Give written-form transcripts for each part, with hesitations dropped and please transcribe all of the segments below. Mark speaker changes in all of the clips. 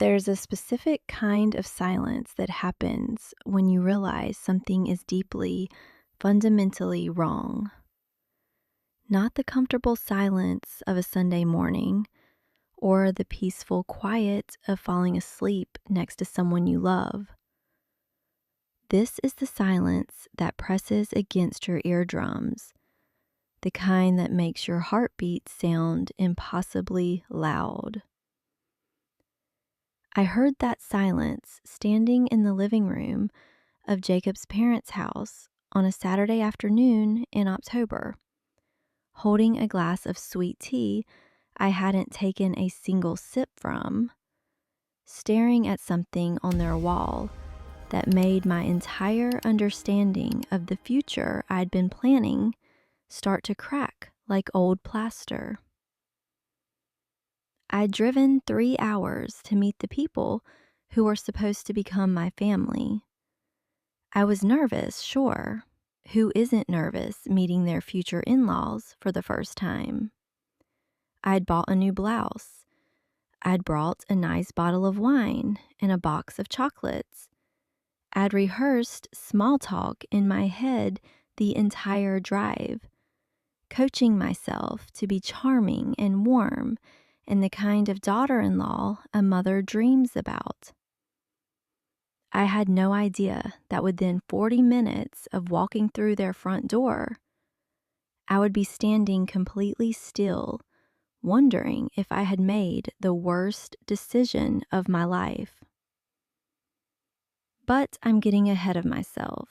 Speaker 1: There's a specific kind of silence that happens when you realize something is deeply, fundamentally wrong. Not the comfortable silence of a Sunday morning or the peaceful quiet of falling asleep next to someone you love. This is the silence that presses against your eardrums, the kind that makes your heartbeat sound impossibly loud. I heard that silence standing in the living room of Jacob's parents' house on a Saturday afternoon in October, holding a glass of sweet tea I hadn't taken a single sip from, staring at something on their wall that made my entire understanding of the future I'd been planning start to crack like old plaster. I'd driven 3 hours to meet the people who were supposed to become my family. I was nervous, sure. Who isn't nervous meeting their future in-laws for the first time? I'd bought a new blouse. I'd brought a nice bottle of wine and a box of chocolates. I'd rehearsed small talk in my head the entire drive, coaching myself to be charming and warm and the kind of daughter-in-law a mother dreams about. I had no idea that within 40 minutes of walking through their front door, I would be standing completely still, wondering if I had made the worst decision of my life. But I'm getting ahead of myself.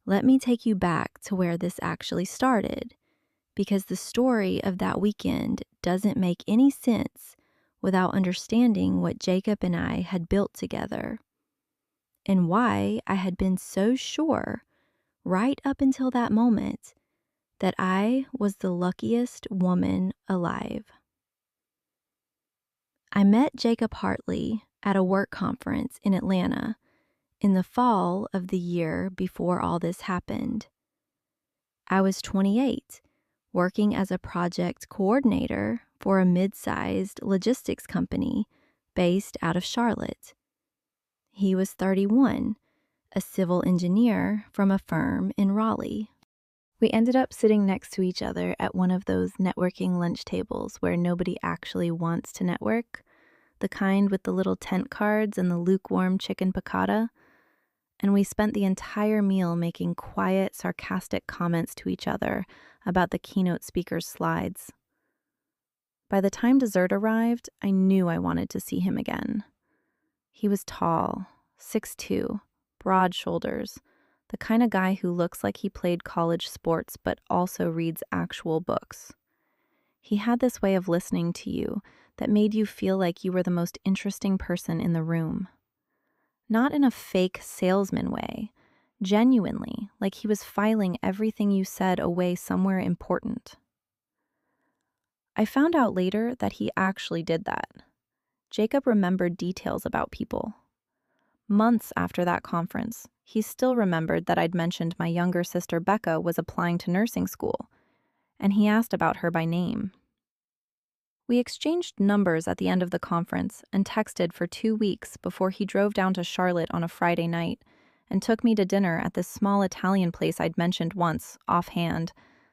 Speaker 1: Let me take you back to where this actually started, because the story of that weekend doesn't make any sense without understanding what Jacob and I had built together, and why I had been so sure, right up until that moment, that I was the luckiest woman alive. I met Jacob Hartley at a work conference in Atlanta in the fall of the year before all this happened. I was 28, working as a project coordinator for a mid-sized logistics company based out of Charlotte. He was 31, a civil engineer from a firm in Raleigh. We ended up sitting next to each other at one of those networking lunch tables where nobody actually wants to network, the kind with the little tent cards and the lukewarm chicken piccata. And we spent the entire meal making quiet, sarcastic comments to each other about the keynote speaker's slides. By the time dessert arrived, I knew I wanted to see him again. He was tall, 6'2", broad shoulders, the kind of guy who looks like he played college sports but also reads actual books. He had this way of listening to you that made you feel like you were the most interesting person in the room. Not in a fake salesman way, genuinely, like he was filing everything you said away somewhere important. I found out later that he actually did that. Jacob remembered details about people. Months after that conference, he still remembered that I'd mentioned my younger sister Becca was applying to nursing school, and he asked about her by name. We exchanged numbers at the end of the conference and texted for 2 weeks before he drove down to Charlotte on a Friday night and took me to dinner at this small Italian place I'd mentioned once, offhand,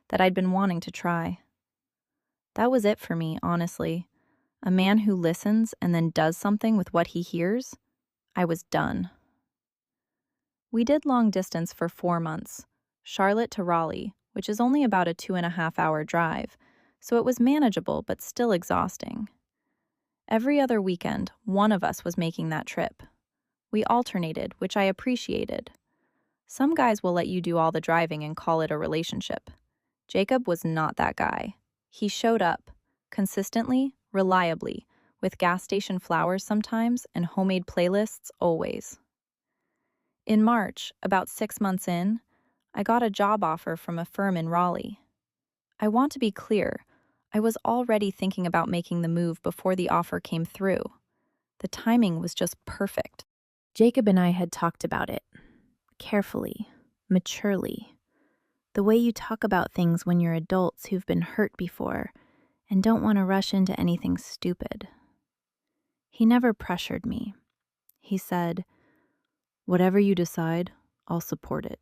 Speaker 1: that I'd been wanting to try. That was it for me, honestly. A man who listens and then does something with what he hears. I was done. We did long distance for 4 months, Charlotte to Raleigh, which is only about a 2.5-hour drive, so it was manageable but still exhausting. Every other weekend, one of us was making that trip. We alternated, which I appreciated. Some guys will let you do all the driving and call it a relationship. Jacob was not that guy. He showed up, consistently, reliably, with gas station flowers sometimes and homemade playlists always. In March, about 6 months in, I got a job offer from a firm in Raleigh. I want to be clear, I was already thinking about making the move before the offer came through. The timing was just perfect. Jacob and I had talked about it, carefully, maturely, the way you talk about things when you're adults who've been hurt before and don't want to rush into anything stupid. He never pressured me. He said, "Whatever you decide, I'll support it."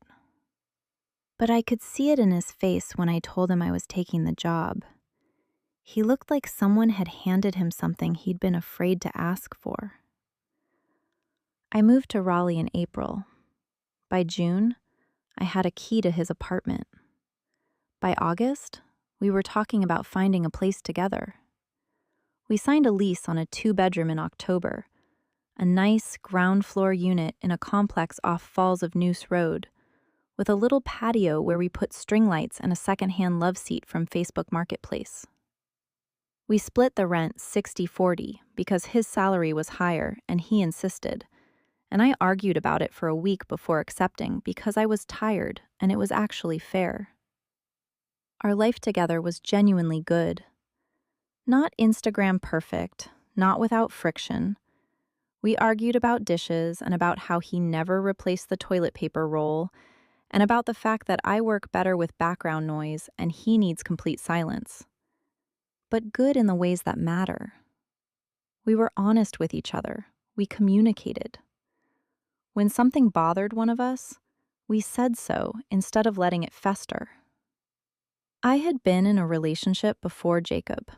Speaker 1: But I could see it in his face when I told him I was taking the job. He looked like someone had handed him something he'd been afraid to ask for. I moved to Raleigh in April. By June, I had a key to his apartment. By August, we were talking about finding a place together. We signed a lease on a 2-bedroom in October, a nice ground floor unit in a complex off Falls of Noose Road, with a little patio where we put string lights and a secondhand love seat from Facebook Marketplace. We split the rent 60-40 because his salary was higher and he insisted, and I argued about it for a week before accepting because I was tired and it was actually fair. Our life together was genuinely good. Not Instagram perfect, not without friction. We argued about dishes and about how he never replaced the toilet paper roll, and about the fact that I work better with background noise and he needs complete silence. But good in the ways that matter. We were honest with each other. We communicated. When something bothered one of us, we said so instead of letting it fester. I had been in a relationship before Jacob,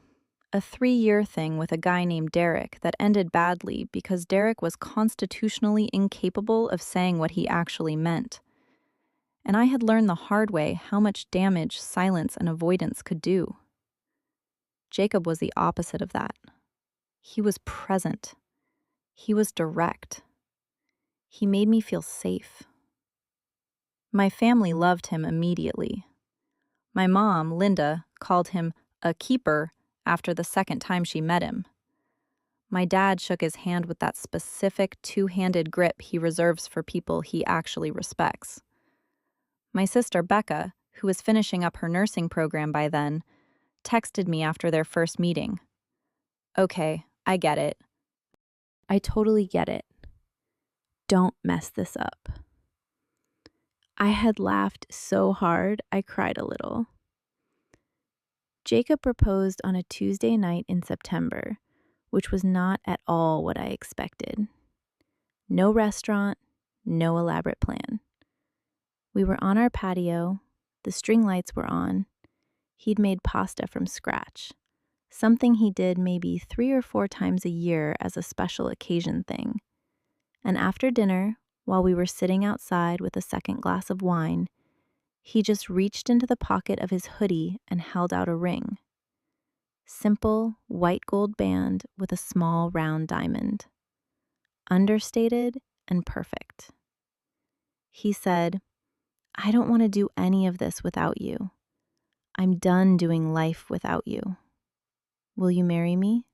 Speaker 1: a 3-year thing with a guy named Derek that ended badly because Derek was constitutionally incapable of saying what he actually meant. And I had learned the hard way how much damage silence and avoidance could do. Jacob was the opposite of that. He was present. He was direct. He made me feel safe. My family loved him immediately. My mom, Linda, called him a keeper after the second time she met him. My dad shook his hand with that specific 2-handed grip he reserves for people he actually respects. My sister, Becca, who was finishing up her nursing program by then, texted me after their first meeting. "Okay, I get it. I totally get it. Don't mess this up." I had laughed so hard I cried a little. Jacob proposed on a Tuesday night in September, which was not at all what I expected. No restaurant, no elaborate plan. We were on our patio, the string lights were on. He'd made pasta from scratch, something he did maybe 3 or 4 times a year as a special occasion thing. And after dinner, while we were sitting outside with a second glass of wine, he just reached into the pocket of his hoodie and held out a ring. Simple, white gold band with a small round diamond. Understated and perfect. He said, "I don't want to do any of this without you. I'm done doing life without you. Will you marry me?"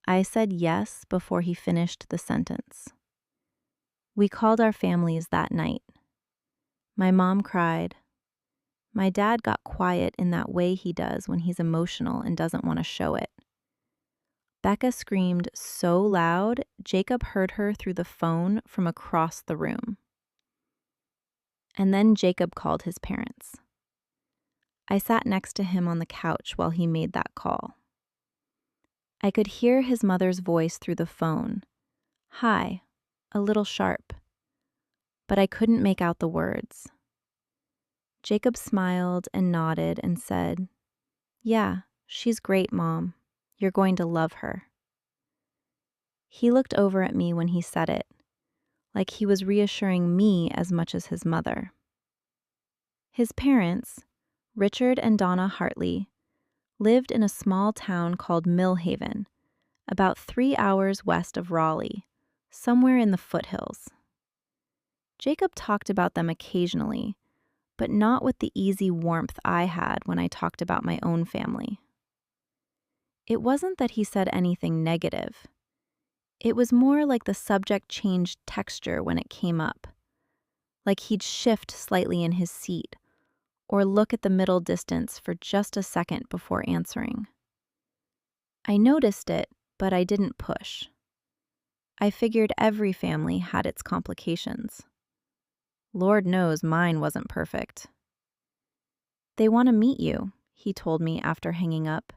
Speaker 1: I said yes before he finished the sentence. We called our families that night. My mom cried. My dad got quiet in that way he does when he's emotional and doesn't want to show it. Becca screamed so loud, Jacob heard her through the phone from across the room. And then Jacob called his parents. I sat next to him on the couch while he made that call. I could hear his mother's voice through the phone. Hi, a little sharp. But I couldn't make out the words. Jacob smiled and nodded and said, "Yeah, she's great, Mom. You're going to love her." He looked over at me when he said it, like he was reassuring me as much as his mother. His parents, Richard and Donna Hartley, lived in a small town called Millhaven, about 3 hours west of Raleigh, somewhere in the foothills. Jacob talked about them occasionally, but not with the easy warmth I had when I talked about my own family. It wasn't that he said anything negative. It was more like the subject changed texture when it came up, like he'd shift slightly in his seat or look at the middle distance for just a second before answering. I noticed it, but I didn't push. I figured every family had its complications. Lord knows mine wasn't perfect. "They want to meet you," he told me after hanging up.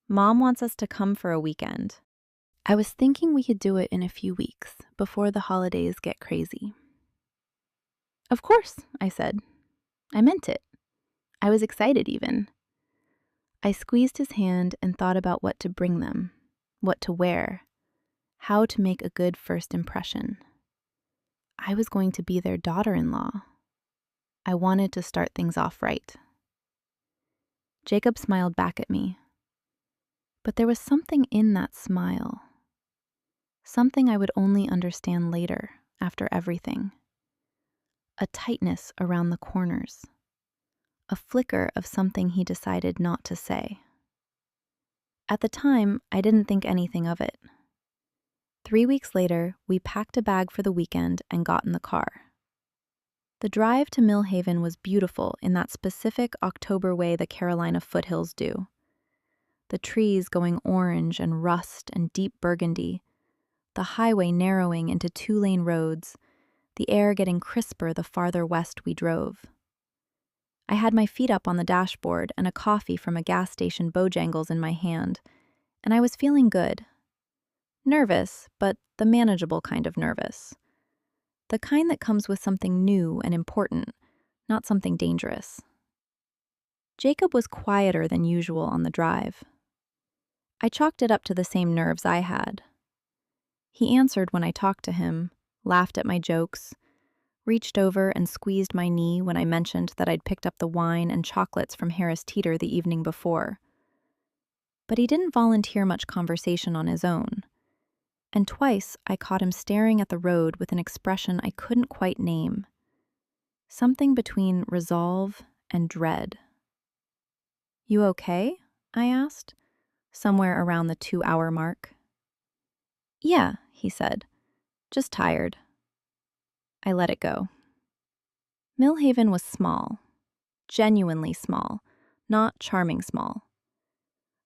Speaker 1: "Mom wants us to come for a weekend."
Speaker 2: I was thinking we could do it in a few weeks, before the holidays get crazy. Of course, I said. I meant it. I was excited even. I squeezed his hand and thought about what to bring them, what to wear, how to make a good first impression. I was going to be their daughter-in-law. I wanted to start things off right. Jacob smiled back at me. But there was something in that smile. Something I would only understand later, after everything. A tightness around the corners. A flicker of something he decided not to say. At the time, I didn't think anything of it. 3 weeks later, we packed a bag for the weekend and got in the car. The drive to Millhaven was beautiful in that specific October way the Carolina foothills do. The trees going orange and rust and deep burgundy, the highway narrowing into 2-lane roads, the air getting crisper the farther west we drove. I had my feet up on the dashboard and a coffee from a gas station Bojangles in my hand, and I was feeling good. Nervous, but the manageable kind of nervous. The kind that comes with something new and important, not something dangerous. Jacob was quieter than usual on the drive. I chalked it up to the same nerves I had. He answered when I talked to him, laughed at my jokes, reached over and squeezed my knee when I mentioned that I'd picked up the wine and chocolates from Harris Teeter the evening before. But he didn't volunteer much conversation on his own. And twice I caught him staring at the road with an expression I couldn't quite name. Something between resolve and dread. "You okay?" I asked, somewhere around the 2-hour mark. "Yeah," he said, "just tired." I let it go. Millhaven was small, genuinely small, not charming small.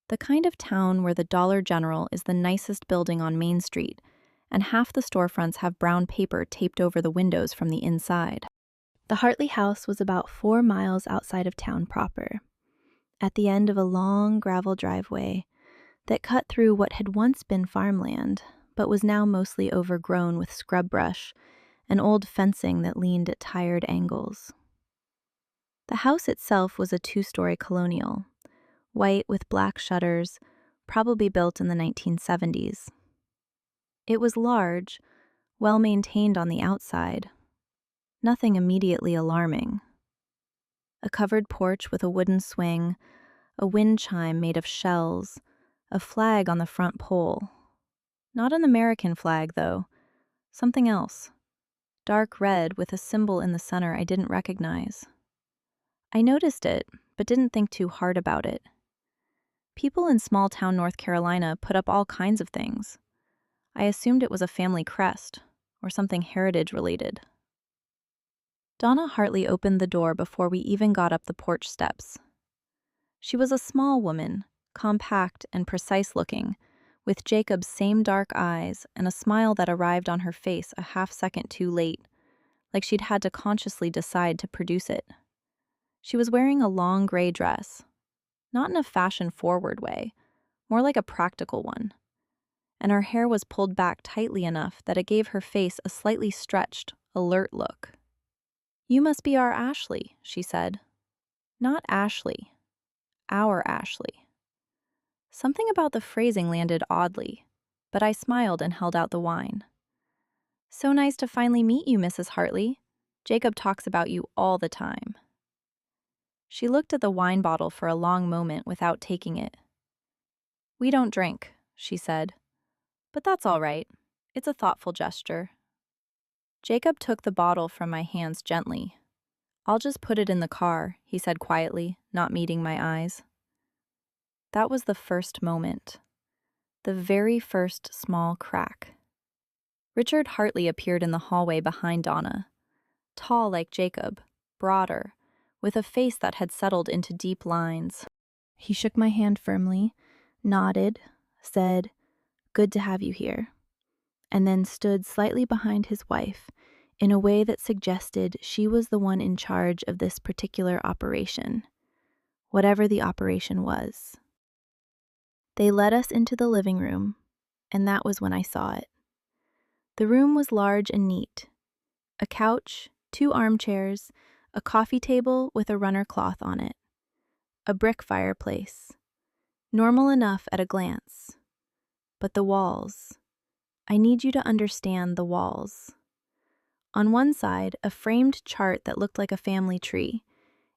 Speaker 2: The kind of town where the Dollar General is the nicest building on Main Street, and half the storefronts have brown paper taped over the windows from the inside. The Hartley house was about 4 miles outside of town proper, at the end of a long gravel driveway that cut through what had once been farmland, but was now mostly overgrown with scrub brush and old fencing that leaned at tired angles. The house itself was a 2-story colonial, white with black shutters, probably built in the 1970s. It was large, well maintained on the outside. Nothing immediately alarming. A covered porch with a wooden swing, a wind chime made of shells, a flag on the front pole. Not an American flag, though. Something else. Dark red with a symbol in the center I didn't recognize. I noticed it, but didn't think too hard about it. People in small-town North Carolina put up all kinds of things. I assumed it was a family crest, or something heritage-related. Donna Hartley opened the door before we even got up the porch steps. She was a small woman, compact and precise-looking, with Jacob's same dark eyes and a smile that arrived on her face a half-second too late, like she'd had to consciously decide to produce it. She was wearing a long gray dress, not in a fashion-forward way, more like a practical one, and her hair was pulled back tightly enough that it gave her face a slightly stretched, alert look. "You must be our Ashley," she said. Not Ashley. Our Ashley. Something about the phrasing landed oddly, but I smiled and held out the wine. "So nice to finally meet you, Mrs. Hartley. Jacob talks about you all the time." She looked at the wine bottle for a long moment without taking it. "We don't drink," she said. "But that's all right. It's a thoughtful gesture." Jacob took the bottle from my hands gently. "I'll just put it in the car," he said quietly, not meeting my eyes. That was the first moment. The very first small crack. Richard Hartley appeared in the hallway behind Donna. Tall like Jacob, broader, with a face that had settled into deep lines. He shook my hand firmly, nodded, said, "Good to have you here," and then stood slightly behind his wife in a way that suggested she was the one in charge of this particular operation, whatever the operation was. They led us into the living room, and that was when I saw it. The room was large and neat. A couch, 2 armchairs, a coffee table with a runner cloth on it, a brick fireplace. Normal enough at a glance. But the walls. I need you to understand the walls. On one side, a framed chart that looked like a family tree,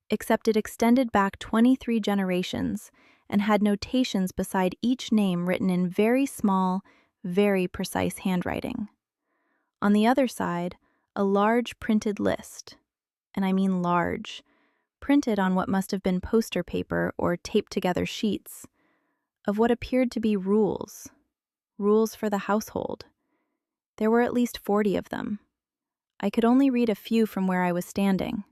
Speaker 2: except it extended back 23 generations and had notations beside each name written in very small, very precise handwriting. On the other side, a large printed list, and I mean large, printed on what must have been poster paper or taped together sheets, of what appeared to be rules for the household. There were at least 40 of them. I could only read a few from where I was standing.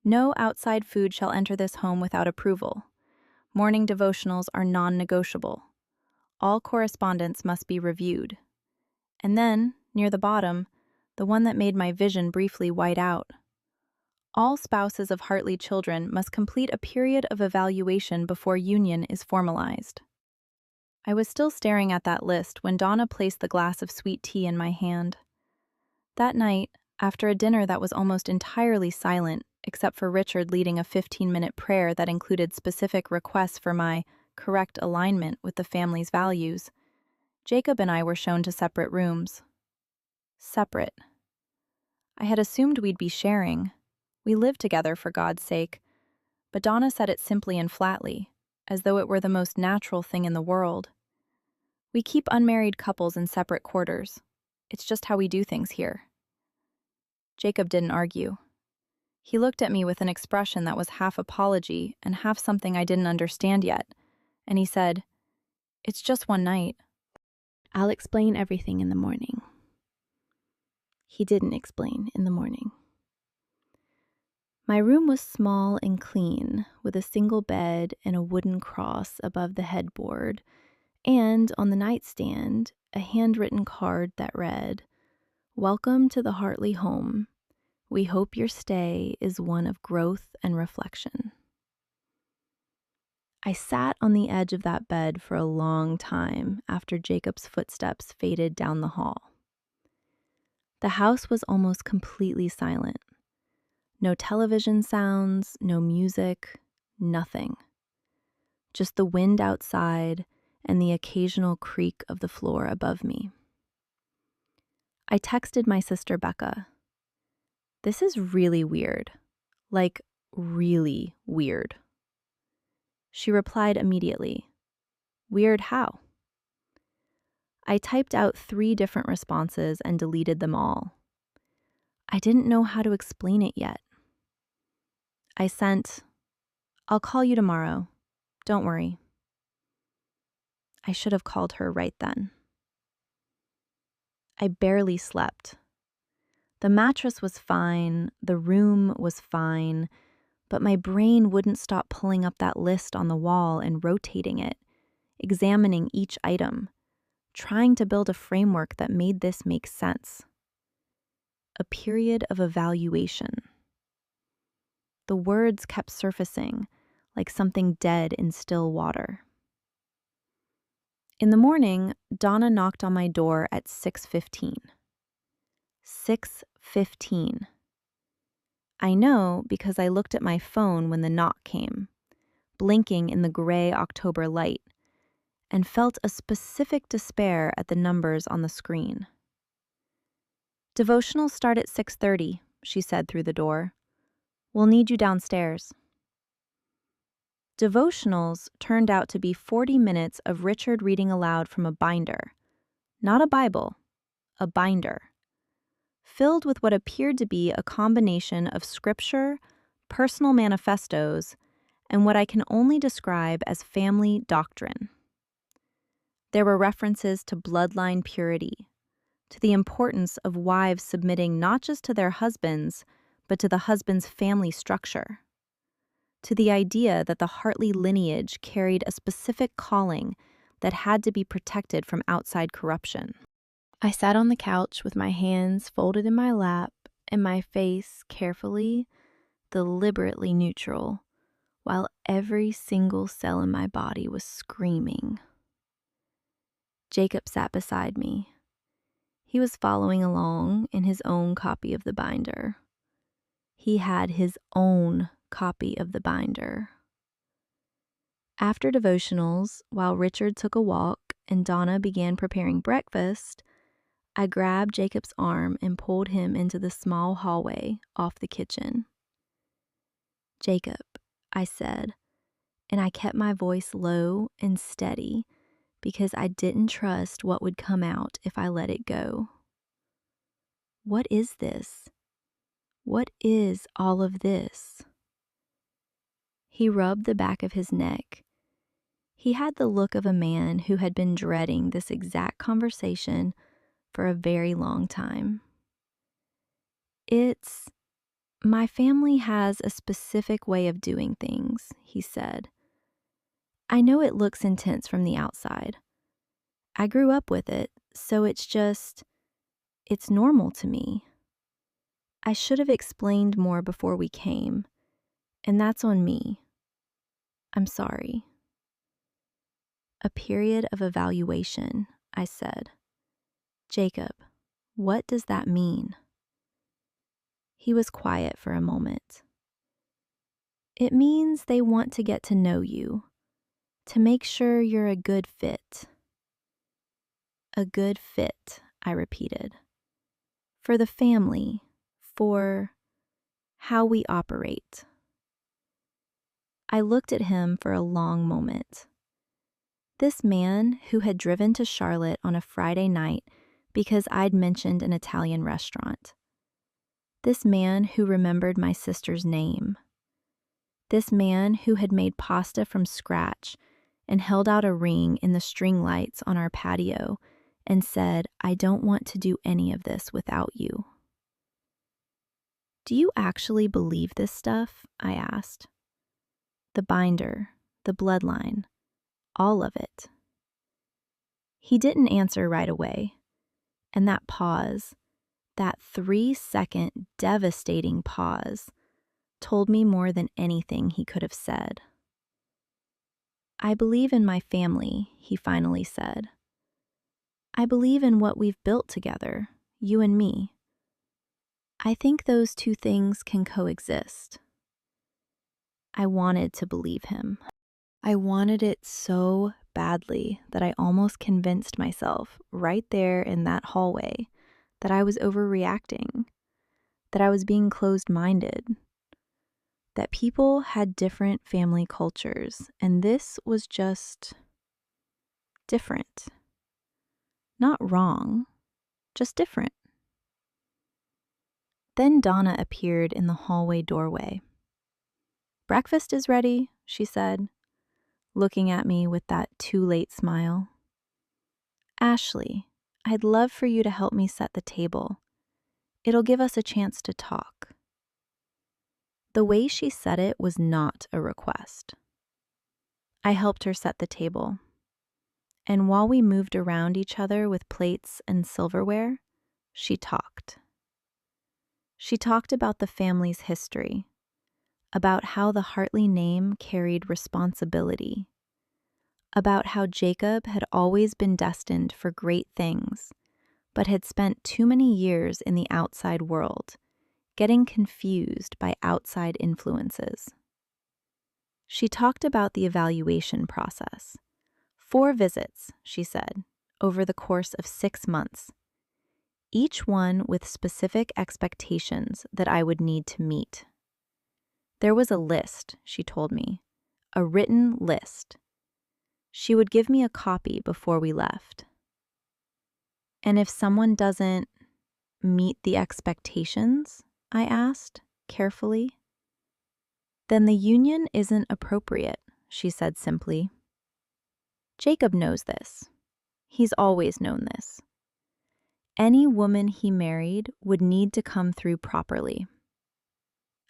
Speaker 2: No outside food shall enter this home without approval. Morning devotionals are non-negotiable. All correspondence must be reviewed. And then, near the bottom, the one that made my vision briefly white out. All spouses of Hartley children must complete a period of evaluation before union is formalized. I was still staring at that list when Donna placed the glass of sweet tea in my hand. That night, after a dinner that was almost entirely silent, except for Richard leading a 15-minute prayer that included specific requests for my correct alignment with the family's values, Jacob and I were shown to separate rooms. Separate. I had assumed we'd be sharing. We lived together, for God's sake. But Donna said it simply and flatly, as though it were the most natural thing in the world. We keep unmarried couples in separate quarters. It's just how we do things here. Jacob didn't argue. He looked at me with an expression that was half apology and half something I didn't understand yet, and he said, "It's just one night. I'll explain everything in the morning." He didn't explain in the morning. My room was small and clean, with a single bed and a wooden cross above the headboard, and on the nightstand, a handwritten card that read, "Welcome to the Hartley home. We hope your stay is one of growth and reflection." I sat on the edge of that bed for a long time after Jacob's footsteps faded down the hall. The house was almost completely silent. No television sounds, no music, nothing. Just the wind outside and the occasional creak of the floor above me. I texted my sister Becca. "This is really weird. Like, really weird." She replied immediately. "Weird how?" I typed out 3 different responses and deleted them all. I didn't know how to explain it yet. I sent, "I'll call you tomorrow. Don't worry." I should have called her right then. I barely slept. The mattress was fine, the room was fine, but my brain wouldn't stop pulling up that list on the wall and rotating it, examining each item, trying to build a framework that made this make sense. A period of evaluation. The words kept surfacing like something dead in still water. In the morning, Donna knocked on my door at 6:15. 6:15. I know because I looked at my phone when the knock came, blinking in the gray October light, and felt a specific despair at the numbers on the screen. "Devotionals start at 6:30, she said through the door. "We'll need you downstairs." Devotionals turned out to be 40 minutes of Richard reading aloud from a binder. Not a Bible, a binder. Filled with what appeared to be a combination of scripture, personal manifestos, and what I can only describe as family doctrine. There were references to bloodline purity, to the importance of wives submitting not just to their husbands, but to the husband's family structure, to the idea that the Hartley lineage carried a specific calling that had to be protected from outside corruption. I sat on the couch with my hands folded in my lap and my face carefully, deliberately neutral, while every single cell in my body was screaming,
Speaker 1: Jacob sat beside me. He was following along in his own copy of the binder. He had his own copy of the binder. After devotionals, while Richard took a walk and Donna began preparing breakfast, I grabbed Jacob's arm and pulled him into the small hallway off the kitchen. "Jacob," I said, and I kept my voice low and steady because I didn't trust what would come out if I let it go. "What is this? What is all of this?" He rubbed the back of his neck. He had the look of a man who had been dreading this exact conversation for a very long time. My family has a specific way of doing things," he said. "I know it looks intense from the outside. I grew up with it, so it's normal to me. I should have explained more before we came, and that's on me. I'm sorry." "A period of evaluation," I said. "Jacob, what does that mean?" He was quiet for a moment. "It means they want to get to know you, to make sure you're a good fit." "A good fit," I repeated. "For the family, for how we operate." I looked at him for a long moment. This man who had driven to Charlotte on a Friday night because I'd mentioned an Italian restaurant. This man who remembered my sister's name. This man who had made pasta from scratch and held out a ring in the string lights on our patio and said, "I don't want to do any of this without you." "Do you actually believe this stuff?" I asked. "The binder, the bloodline, all of it." He didn't answer right away, and that pause, that 3-second devastating pause, told me more than anything he could have said. "I believe in my family," he finally said. "I believe in what we've built together, you and me. I think those two things can coexist." I wanted to believe him. I wanted it so badly that I almost convinced myself right there in that hallway that I was overreacting, that I was being closed-minded, that people had different family cultures, and this was just different. Not wrong, just different. Then Donna appeared in the hallway doorway. "Breakfast is ready," she said, looking at me with that too-late smile. "Ashley, I'd love for you to help me set the table. It'll give us a chance to talk." The way she said it was not a request. I helped her set the table, and while we moved around each other with plates and silverware, she talked. She talked about the family's history, about how the Hartley name carried responsibility, about how Jacob had always been destined for great things, but had spent too many years in the outside world, getting confused by outside influences. She talked about the evaluation process. 4 visits, she said, over the course of 6 months, each one with specific expectations that I would need to meet. There was a list, she told me, a written list. She would give me a copy before we left. "And if someone doesn't meet the expectations?" I asked, carefully. "Then the union isn't appropriate," she said simply. Jacob knows this. He's always known this. Any woman he married would need to come through properly.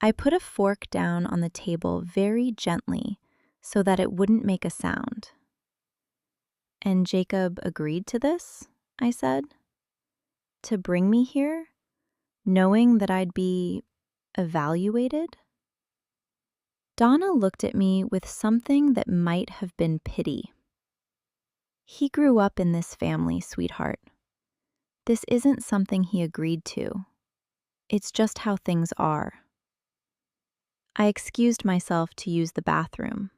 Speaker 1: I put a fork down on the table very gently so that it wouldn't make a sound. "And Jacob agreed to this?" I said. "To bring me here, knowing that I'd be evaluated?" Donna looked at me with something that might have been pity. He grew up in this family, sweetheart. This isn't something he agreed to. It's just how things are. I excused myself to use the bathroom.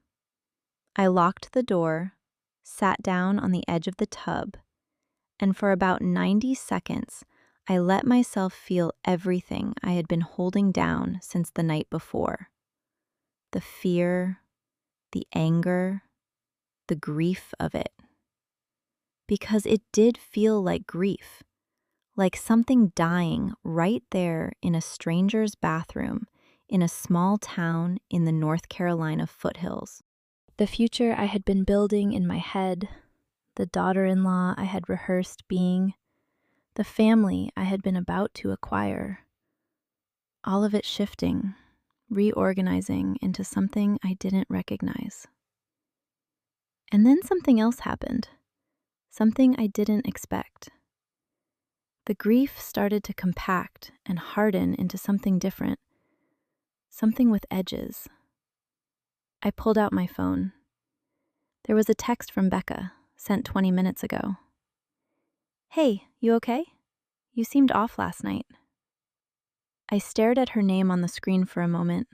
Speaker 1: I locked the door, sat down on the edge of the tub, and for about 90 seconds, I let myself feel everything I had been holding down since the night before. The fear, the anger, the grief of it. Because it did feel like grief, like something dying right there in a stranger's bathroom in a small town in the North Carolina foothills. The future I had been building in my head, the daughter-in-law I had rehearsed being, the family I had been about to acquire, all of it shifting, reorganizing into something I didn't recognize. And then something else happened, something I didn't expect. The grief started to compact and harden into something different, something with edges. I pulled out my phone. There was a text from Becca, sent 20 minutes ago. "Hey, you okay? You seemed off last night." I stared at her name on the screen for a moment.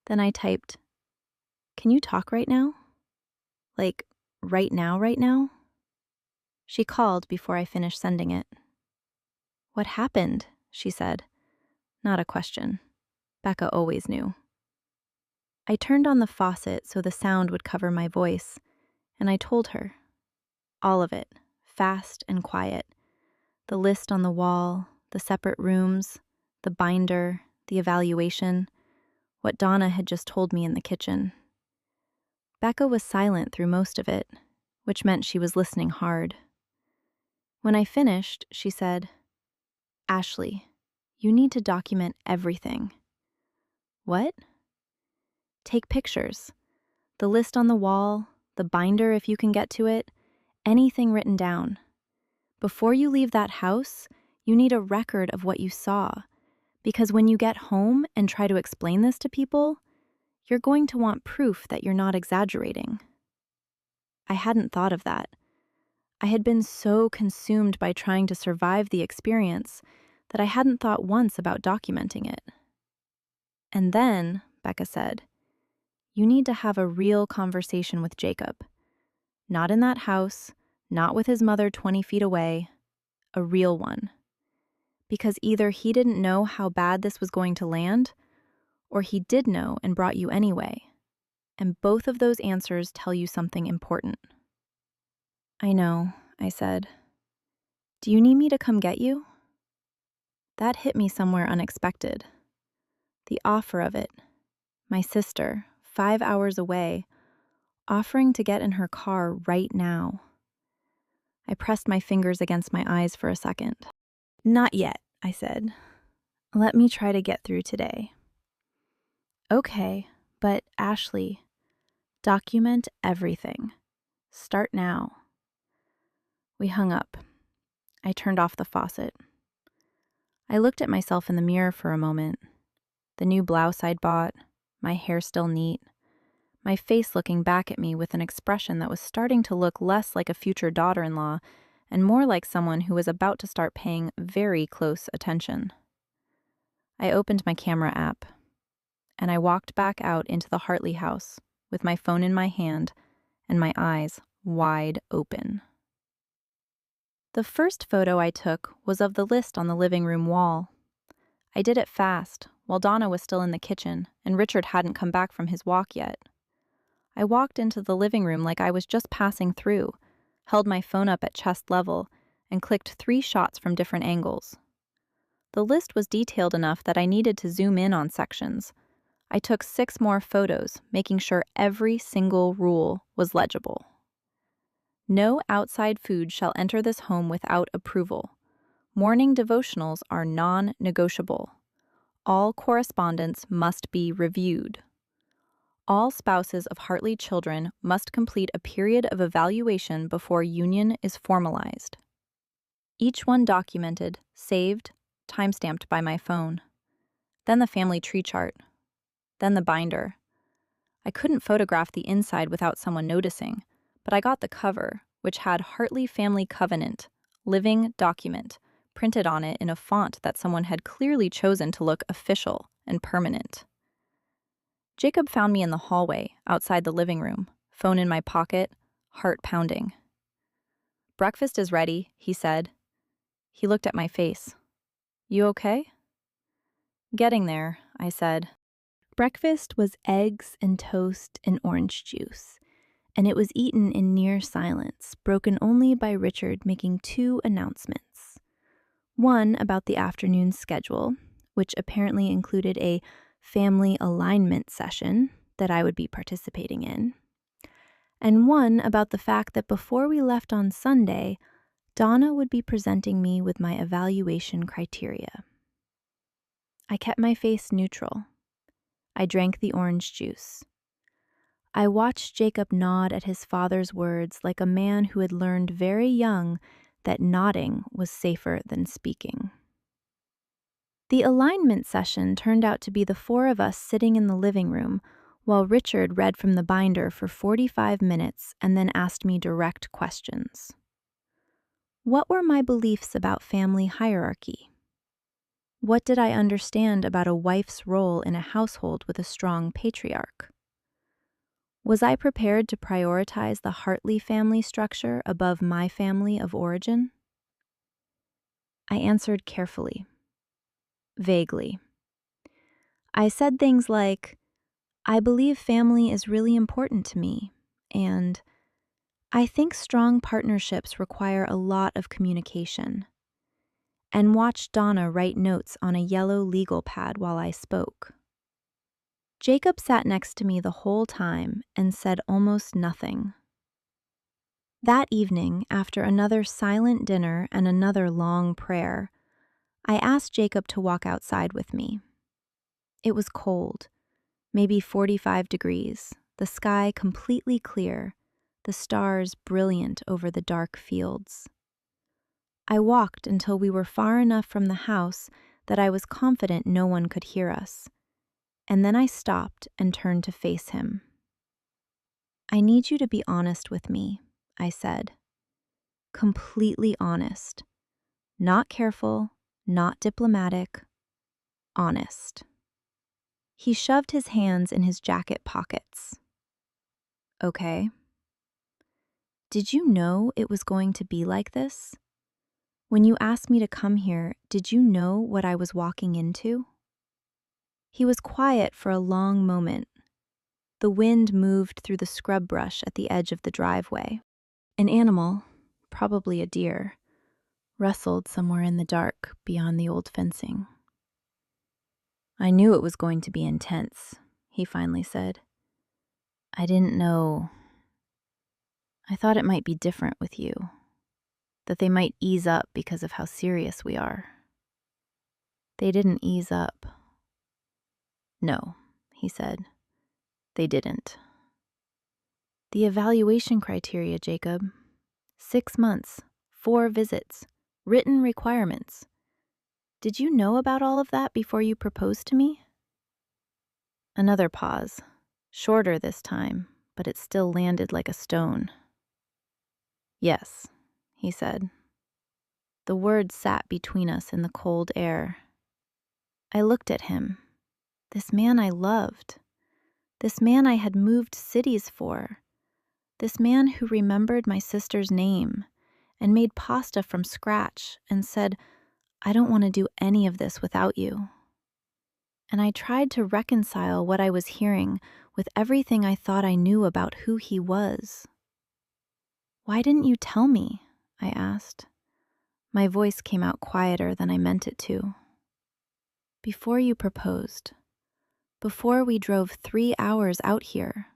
Speaker 1: Then I typed, "Can you talk right now? Like, right now, right now?" She called before I finished sending it. "What happened?" she said. Not a question. Becca always knew. I turned on the faucet so the sound would cover my voice, and I told her. All of it, fast and quiet. The list on the wall, the separate rooms, the binder, the evaluation, what Donna had just told me in the kitchen. Becca was silent through most of it, which meant she was listening hard. When I finished, she said, "Ashley, you need to document everything." "What?" "Take pictures. The list on the wall, the binder if you can get to it, anything written down. Before you leave that house, you need a record of what you saw, because when you get home and try to explain this to people, you're going to want proof that you're not exaggerating." I hadn't thought of that. I had been so consumed by trying to survive the experience that I hadn't thought once about documenting it. "And then," Becca said, "you need to have a real conversation with Jacob. Not in that house, not with his mother 20 feet away, a real one. Because either he didn't know how bad this was going to land, or he did know and brought you anyway. And both of those answers tell you something important." "I know," I said. "Do you need me to come get you?" That hit me somewhere unexpected. The offer of it. My sister, 5 hours away, offering to get in her car right now. I pressed my fingers against my eyes for a second. "Not yet," I said. "Let me try to get through today." "Okay, but Ashley, document everything. Start now." We hung up. I turned off the faucet. I looked at myself in the mirror for a moment. The new blouse I'd bought, my hair still neat, my face looking back at me with an expression that was starting to look less like a future daughter-in-law and more like someone who was about to start paying very close attention. I opened my camera app, and I walked back out into the Hartley house with my phone in my hand and my eyes wide open. The first photo I took was of the list on the living room wall. I did it fast, while Donna was still in the kitchen and Richard hadn't come back from his walk yet. I walked into the living room like I was just passing through, held my phone up at chest level, and clicked 3 shots from different angles. The list was detailed enough that I needed to zoom in on sections. I took 6 more photos, making sure every single rule was legible. No outside food shall enter this home without approval. Morning devotionals are non-negotiable. All correspondence must be reviewed. All spouses of Hartley children must complete a period of evaluation before union is formalized. Each one documented, saved, timestamped by my phone. Then the family tree chart. Then the binder. I couldn't photograph the inside without someone noticing, but I got the cover,
Speaker 2: which had Hartley Family Covenant, living document, printed on it in a font that someone had clearly chosen to look official and permanent. Jacob found me in the hallway, outside the living room, phone in my pocket, heart pounding. "Breakfast is ready," he said. He looked at my face. "You okay?" "Getting there," I said. Breakfast was eggs and toast and orange juice, and it was eaten in near silence, broken only by Richard making two announcements. One about the afternoon schedule, which apparently included a family alignment session that I would be participating in, and one about the fact that before we left on Sunday, Donna would be presenting me with my evaluation criteria. I kept my face neutral. I drank the orange juice. I watched Jacob nod at his father's words like a man who had learned very young that nodding was safer than speaking. The alignment session turned out to be the four of us sitting in the living room while Richard read from the binder for 45 minutes and then asked me direct questions. What were my beliefs about family hierarchy? What did I understand about a wife's role in a household with a strong patriarch? Was I prepared to prioritize the Hartley family structure above my family of origin? I answered carefully, vaguely. I said things like, I believe family is really important to me, and I think strong partnerships require a lot of communication, and watched Donna write notes on a yellow legal pad while I spoke. Jacob sat next to me the whole time and said almost nothing. That evening, after another silent dinner and another long prayer, I asked Jacob to walk outside with me. It was cold, maybe 45 degrees, the sky completely clear, the stars brilliant over the dark fields. I walked until we were far enough from the house that I was confident no one could hear us, and then I stopped and turned to face him. I need you to be honest with me, I said. Completely honest. Not careful, not diplomatic, honest. He shoved his hands in his jacket pockets. Okay. Did you know it was going to be like this? When you asked me to come here, did you know what I was walking into? He was quiet for a long moment. The wind moved through the scrub brush at the edge of the driveway. An animal, probably a deer, rustled somewhere in the dark beyond the old fencing. I knew it was going to be intense, he finally said. I didn't know. I thought it might be different with you, that they might ease up because of how serious we are. They didn't ease up. No, he said. They didn't. The evaluation criteria, Jacob. 6 months, 4 visits, written requirements. Did you know about all of that before you proposed to me? Another pause, shorter this time, but it still landed like a stone. Yes, he said. The words sat between us in the cold air. I looked at him. This man I loved. This man I had moved cities for. This man who remembered my sister's name and made pasta from scratch and said, I don't want to do any of this without you. And I tried to reconcile what I was hearing with everything I thought I knew about who he was. Why didn't you tell me? I asked. My voice came out quieter than I meant it to. Before you proposed, before we drove 3 hours out here,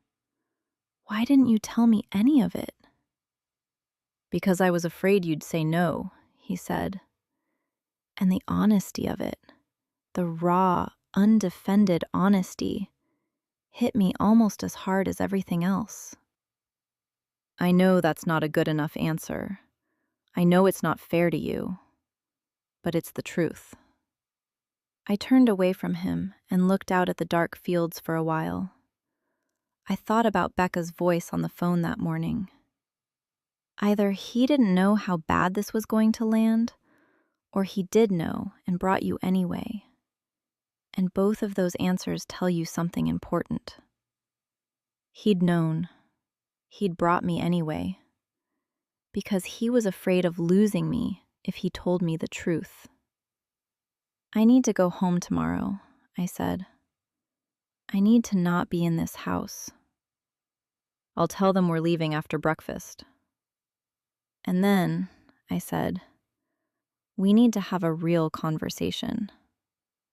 Speaker 2: why didn't you tell me any of it? Because I was afraid you'd say no, he said. And the honesty of it, the raw, undefended honesty, hit me almost as hard as everything else. I know that's not a good enough answer. I know it's not fair to you, but it's the truth. I turned away from him and looked out at the dark fields for a while. I thought about Becca's voice on the phone that morning.
Speaker 1: Either he didn't know how bad this was going to land, or he did know and brought you anyway. And both of those answers tell you something important. He'd known. He'd brought me anyway. Because he was afraid of losing me if he told me the truth. I need to go home tomorrow, I said. I need to not be in this house. I'll tell them we're leaving after breakfast. And then, I said, we need to have a real conversation.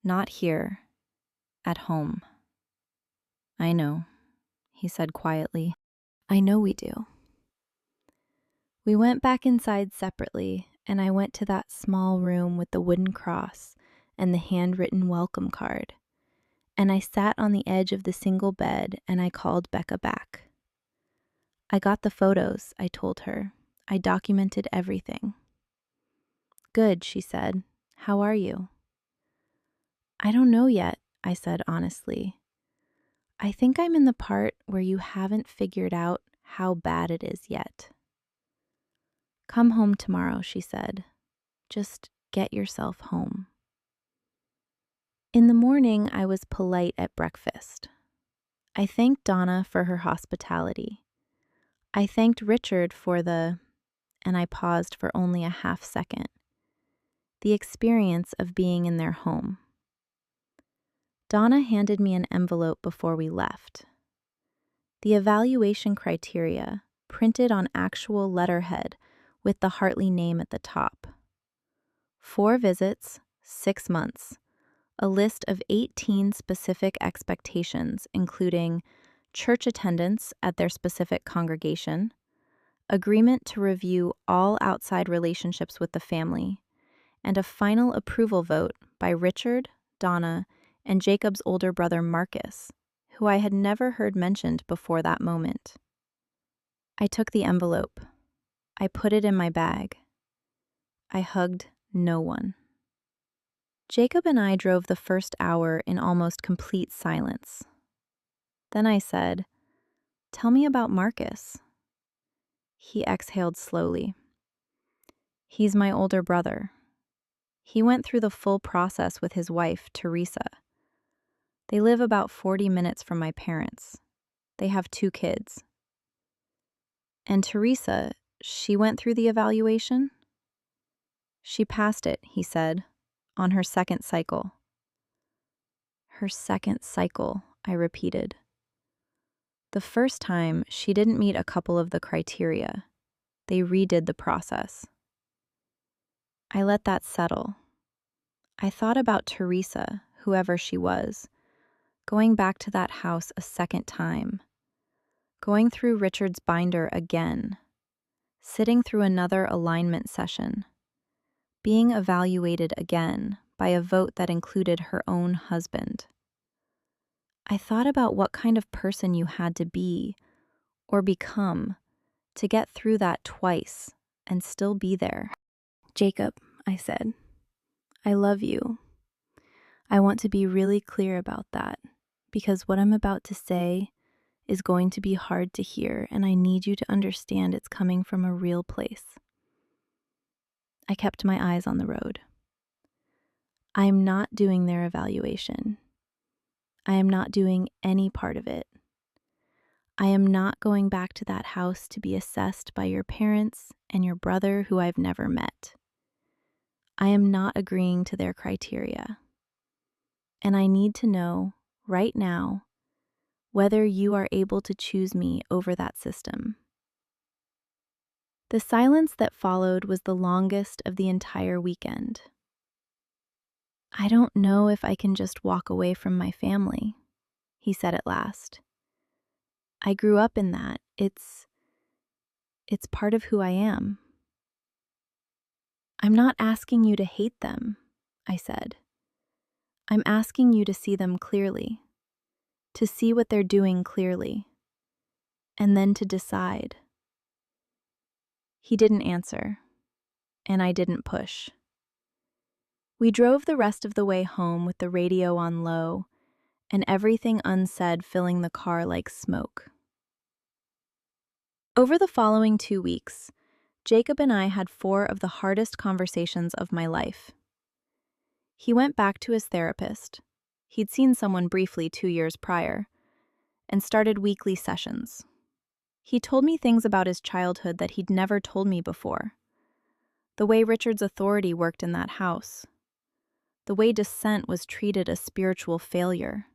Speaker 1: Not here, at home. I know, he said quietly. I know we do. We went back inside separately, and I went to that small room with the wooden cross and the handwritten welcome card. And I sat on the edge of the single bed and I called Becca back. I got the photos, I told her. I documented everything. Good, she said. How are you? I don't know yet, I said honestly. I think I'm in the part where you haven't figured out how bad it is yet. Come home tomorrow, she said. Just get yourself home. In the morning, I was polite at breakfast. I thanked Donna for her hospitality. I thanked Richard for and I paused for only a half second, the experience of being in their home. Donna handed me an envelope before we left. The evaluation criteria, printed on actual letterhead with the Hartley name at the top. 4 visits, 6 months, a list of 18 specific expectations, including church attendance at their specific congregation, agreement to review all outside relationships with the family, and a final approval vote by Richard, Donna, and Jacob's older brother Marcus, who I had never heard mentioned before that moment. I took the envelope. I put it in my bag. I hugged no one. Jacob and I drove the first hour in almost complete silence. Then I said, "Tell me about Marcus." He exhaled slowly. He's my older brother. He went through the full process with his wife, Teresa. They live about 40 minutes from my parents. They have 2 kids. And Teresa, she went through the evaluation? She passed it, he said, on her second cycle. Her second cycle, I repeated. The first time, she didn't meet a couple of the criteria. They redid the process. I let that settle. I thought about Teresa, whoever she was, going back to that house a second time, going through Richard's binder again, sitting through another alignment session, being evaluated again by a vote that included her own husband. I thought about what kind of person you had to be or become to get through that twice and still be there. Jacob, I said, I love you. I want to be really clear about that because what I'm about to say is going to be hard to hear, and I need you to understand it's coming from a real place. I kept my eyes on the road. I am not doing their evaluation. I am not doing any part of it. I am not going back to that house to be assessed by your parents and your brother who I've never met. I am not agreeing to their criteria. And I need to know, right now, whether you are able to choose me over that system. The silence that followed was the longest of the entire weekend. I don't know if I can just walk away from my family, he said at last. I grew up in that. It's part of who I am. I'm not asking you to hate them, I said. I'm asking you to see them clearly, to see what they're doing clearly, and then to decide. He didn't answer, and I didn't push. We drove the rest of the way home with the radio on low and everything unsaid filling the car like smoke. Over the following 2 weeks,
Speaker 2: Jacob and I had 4 of the hardest conversations of my life. He went back to his therapist. He'd seen someone briefly 2 years prior, and started weekly sessions. He told me things about his childhood that he'd never told me before. The way Richard's authority worked in that house. The way dissent was treated as spiritual failure.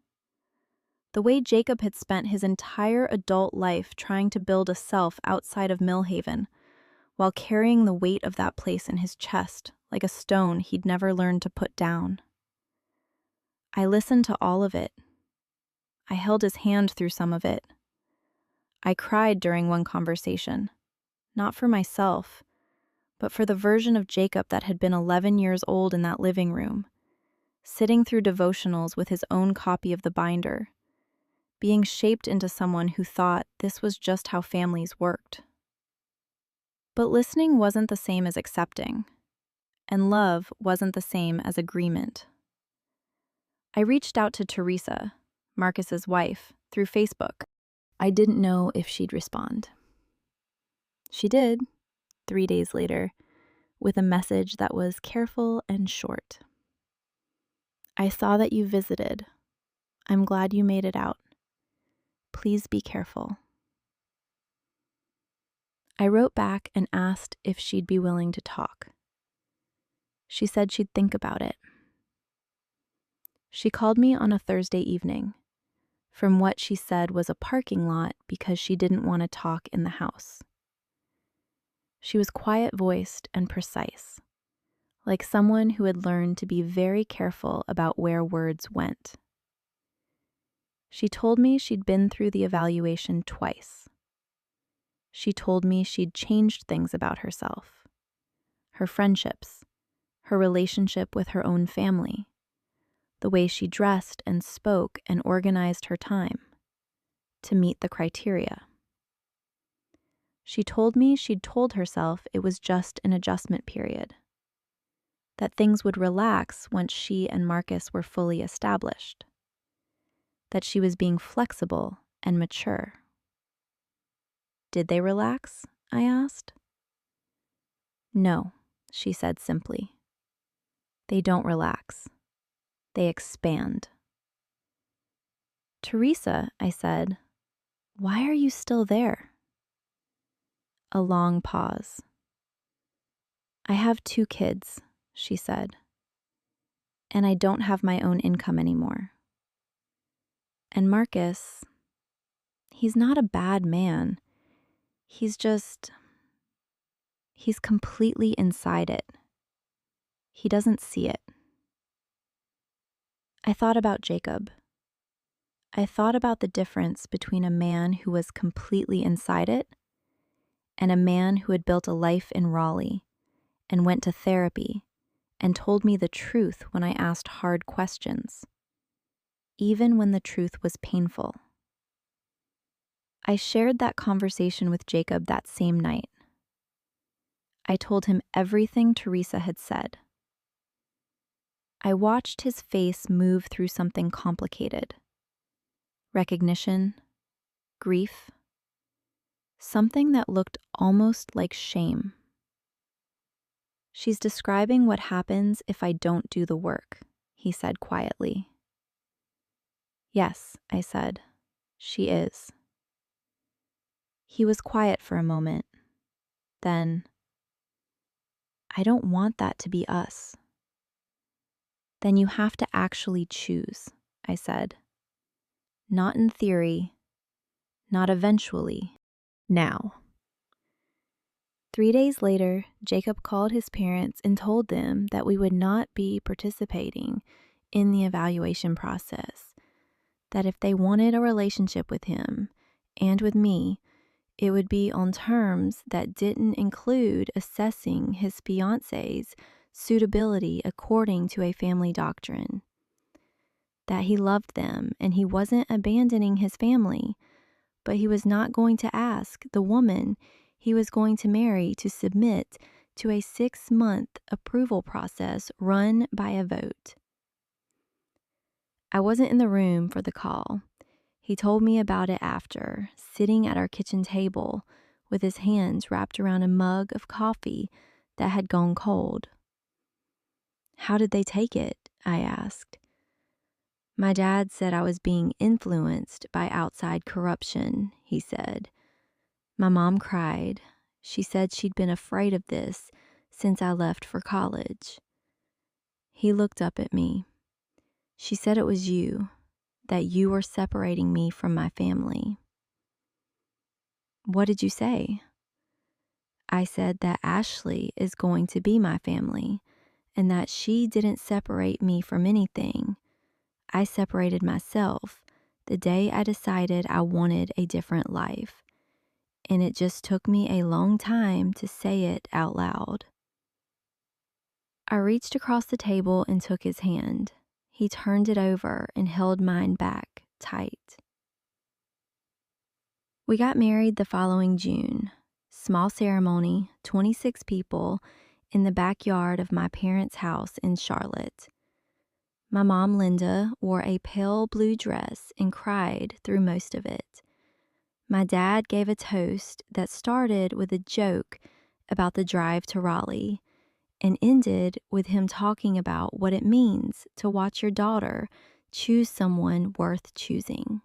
Speaker 2: The way Jacob had spent his entire adult life trying to build a self outside of Millhaven, while carrying the weight of that place in his chest like a stone he'd never learned to put down. I listened to all of it. I held his hand through some of it. I cried during one conversation, not for myself, but for the version of Jacob that had been 11 years old in that living room, sitting through devotionals with his own copy of the binder, being shaped into someone who thought this was just how families worked. But listening wasn't the same as accepting, and love wasn't the same as agreement. I reached out to Teresa, Marcus's wife, through Facebook. I didn't know if she'd respond. She did, 3 days later, with a message that was careful and short. I saw that you visited. I'm glad you made it out. Please be careful. I wrote back and asked if she'd be willing to talk. She said she'd think about it. She called me on a Thursday evening, from what she said was a parking lot because she didn't want to talk in the house. She was quiet-voiced and precise, like someone who had learned to be very careful about where words went. She told me she'd been through the evaluation twice. She told me she'd changed things about herself, her friendships, her relationship with her own family, the way she dressed and spoke and organized her time to meet the criteria. She told me she'd told herself it was just an adjustment period, that things would relax once she and Marcus were fully established, that she was being flexible and mature. Did they relax? I asked. No, she said simply. They don't relax. They expand. Teresa, I said, why are you still there? A long pause. I have 2 kids, she said, and I don't have my own income anymore. And Marcus, he's not a bad man. He's completely inside it. He doesn't see it. I thought about Jacob. I thought about the difference between a man who was completely inside it and a man who had built a life in Raleigh and went to therapy and told me the truth when I asked hard questions, even when the truth was painful. I shared that conversation with Jacob that same night. I told him everything Teresa had said. I watched his face move through something complicated. Recognition, grief, something that looked almost like shame. She's describing what happens if I don't do the work, he said quietly. Yes, I said, she is. He was quiet for a moment. Then, I don't want that to be us. Then you have to actually choose, I said. Not in theory, not eventually, now. 3 days later, Jacob called his parents and told them that we would not be participating in the evaluation process, that if they wanted a relationship with him and with me, it would be on terms that didn't include assessing his fiance's suitability according to a family doctrine. That he loved them and he wasn't abandoning his family, but he was not going to ask the woman he was going to marry to submit to a 6-month approval process run by a vote. I wasn't in the room for the call. He told me about it after, sitting at our kitchen table
Speaker 1: with his hands wrapped around a mug of coffee that had gone cold. "How did they take it?" I asked. "My dad said I was being influenced by outside corruption," he said. "My mom cried. She said she'd been afraid of this since I left for college." He looked up at me. "She said it was you, that you were separating me from my family." "What did you say?" "I said that Ashley is going to be my family and that she didn't separate me from anything. I separated myself the day I decided I wanted a different life, and it just took me a long time to say it out loud." I reached across the table and took his hand. He turned it over and held mine back tight. We got married the following June. Small ceremony, 26 people, in the backyard of my parents' house in Charlotte. My mom, Linda, wore a pale blue dress and cried through most of it. My dad gave a toast that started with a joke about the drive to Raleigh and ended with him talking about what it means to watch your daughter choose someone worth choosing.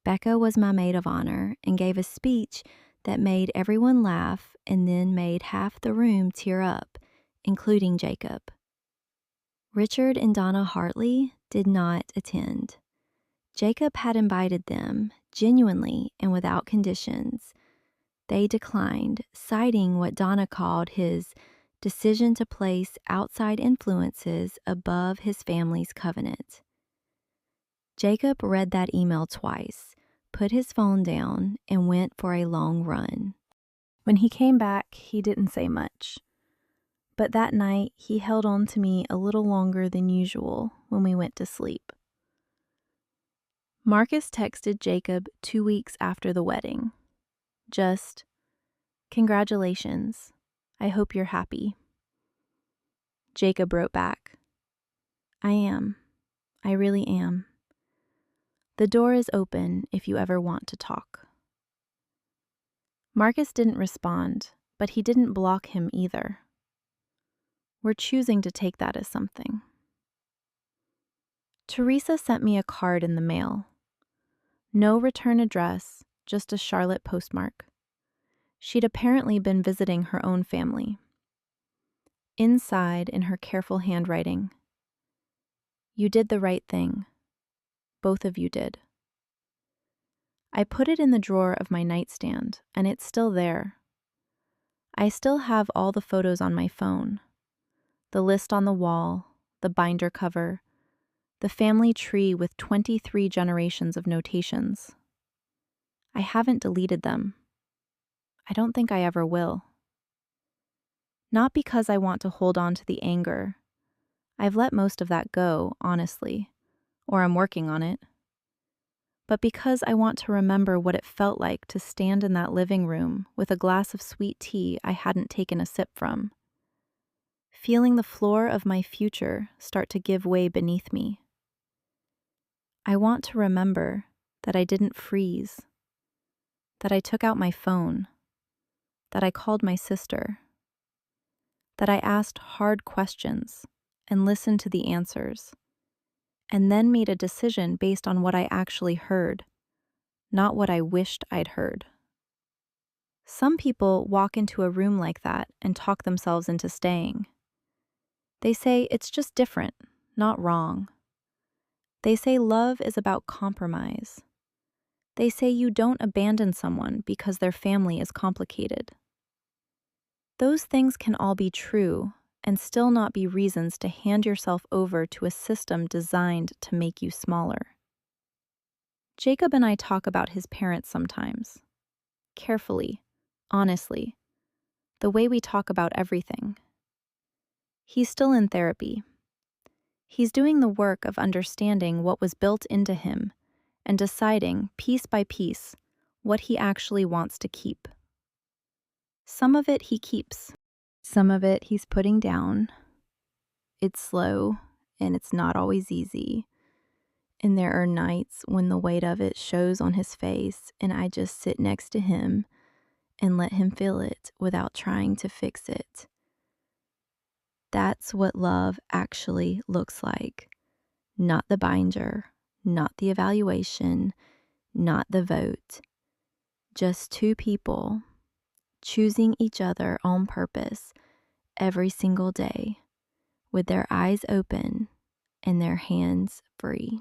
Speaker 1: Becca was my maid of honor and gave a speech that made everyone laugh and then made half the room tear up, including Jacob. Richard and Donna Hartley did not attend. Jacob had invited them, genuinely and without conditions. They declined, citing what Donna called his decision to place outside influences above his family's covenant. Jacob read that email twice, put his phone down, and went for a long run.
Speaker 2: When he came back, he didn't say much. But that night, he held on to me a little longer than usual when we went to sleep. Marcus texted Jacob 2 weeks after the wedding. Just, "Congratulations. I hope you're happy." Jacob wrote back, "I am. I really am. The door is open if you ever want to talk." Marcus didn't respond, but he didn't block him either. We're choosing to take that as something. Teresa sent me a card in the mail. No return address, just a Charlotte postmark. She'd apparently been visiting her own family. Inside, in her careful handwriting, "You did the right thing. Both of you did." I put it in the drawer of my nightstand, and it's still there. I still have all the photos on my phone. The list on the wall, the binder cover, the family tree with 23 generations of notations. I haven't deleted them. I don't think I ever will. Not because I want to hold on to the anger. I've let most of that go, honestly, or I'm working on it. But because I want to remember what it felt like to stand in that living room with a glass of sweet tea I hadn't taken a sip from, feeling the floor of my future start to give way beneath me. I want to remember that I didn't freeze, that I took out my phone, that I called my sister, that I asked hard questions and listened to the answers, and then made a decision based on what I actually heard, not what I wished I'd heard. Some people walk into a room like that and talk themselves into staying. They say it's just different, not wrong. They say love is about compromise. They say you don't abandon someone because their family is complicated. Those things can all be true and still not be reasons to hand yourself over to a system designed to make you smaller. Jacob and I talk about his parents sometimes. Carefully, honestly, the way we talk about everything. He's still in therapy. He's doing the work of understanding what was built into him and deciding, piece by piece, what he actually wants to keep. Some of it he keeps. Some of it he's putting down. It's slow, and it's not always easy. And there are nights when the weight of it shows on his face, and I just sit next to him,
Speaker 1: and let him feel it without trying to fix it. That's what love actually looks like. Not the binder, not the evaluation, not the vote. Just two people choosing each other on purpose every single day with their eyes open and their hands free.